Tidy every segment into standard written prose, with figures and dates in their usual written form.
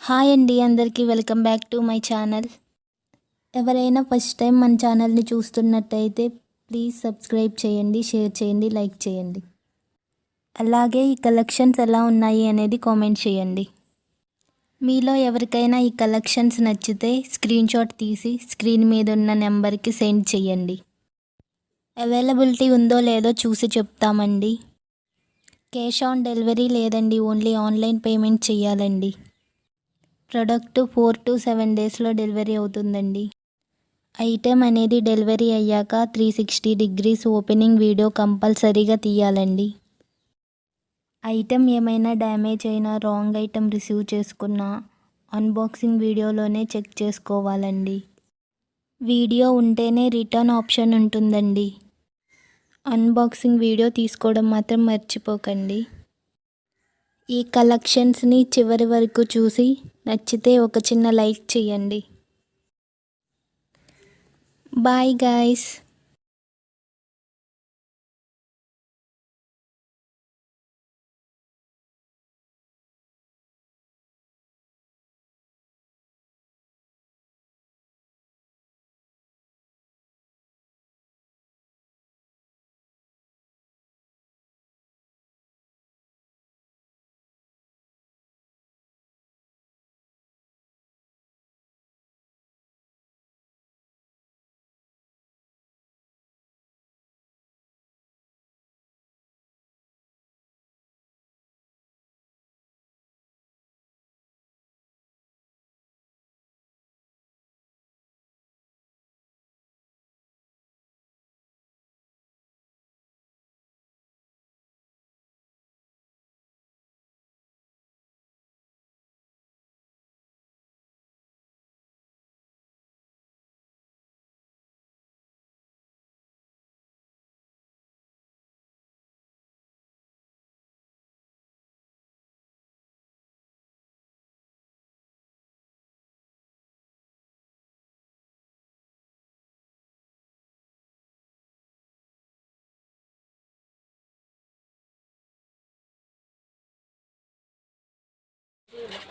Hi అండి అందరికీ welcome back to my channel. ఎవరైనా ఫస్ట్ టైం మన ఛానల్ని చూస్తున్నట్టయితే ప్లీజ్ సబ్స్క్రైబ్ చేయండి, షేర్ చేయండి, లైక్ చేయండి. అలాగే ఈ కలెక్షన్స్ ఎలా ఉన్నాయి అనేది కామెంట్ చేయండి. మీలో ఎవరికైనా ఈ కలెక్షన్స్ నచ్చితే స్క్రీన్ షాట్ తీసి స్క్రీన్ మీద ఉన్న నెంబర్కి సెండ్ చేయండి. అవైలబిలిటీ ఉందో లేదో చూసి చెప్తామండి. క్యాష్ ఆన్ డెలివరీ లేదండి, ఓన్లీ ఆన్లైన్ పేమెంట్ చేయాలండి. ప్రోడక్ట్ 4 to 7 డేస్లో డెలివరీ అవుతుందండి. ఐటెం అనేది డెలివరీ అయ్యాక 360 degrees ఓపెనింగ్ వీడియో కంపల్సరీగా తీయాలండి. ఐటెం ఏమైనా డ్యామేజ్ అయినా, రాంగ్ ఐటెం రిసీవ్ చేసుకున్నా అన్బాక్సింగ్ వీడియోలోనే చెక్ చేసుకోవాలండి. వీడియో ఉంటేనే రిటర్న్ ఆప్షన్ ఉంటుందండి. అన్బాక్సింగ్ వీడియో తీసుకోవడం మాత్రం మర్చిపోకండి. ఈ కలెక్షన్స్ని చివరి వరకు చూసి నచ్చితే ఒక చిన్న లైక్ చేయండి. Bye guys.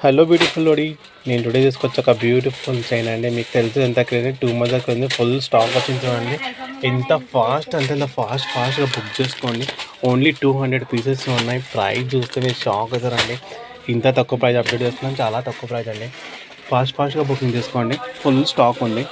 హలో బ్యూటిఫుల్ లోడి, నేను టుడే తీసుకొచ్చి ఒక బ్యూటిఫుల్ చైన్ అండి. మీకు తెలుసు ఎంత క్రెడిట్ 2 months దాకా ఫుల్ స్టాక్ వచ్చింది చూడండి. ఎంత ఫాస్ట్ అంటే అంత ఫాస్ట్గా బుక్ చేసుకోండి. ఓన్లీ 200 pieces ఉన్నాయి. ప్రైస్ చూస్తే మీరు షాక్ అవుతారండి. ఇంత తక్కువ ప్రైస్ అప్డేట్ చేస్తున్నాం, చాలా తక్కువ ప్రైస్ అండి. ఫాస్ట్గా బుకింగ్ చేసుకోండి, ఫుల్ స్టాక్ ఉంది.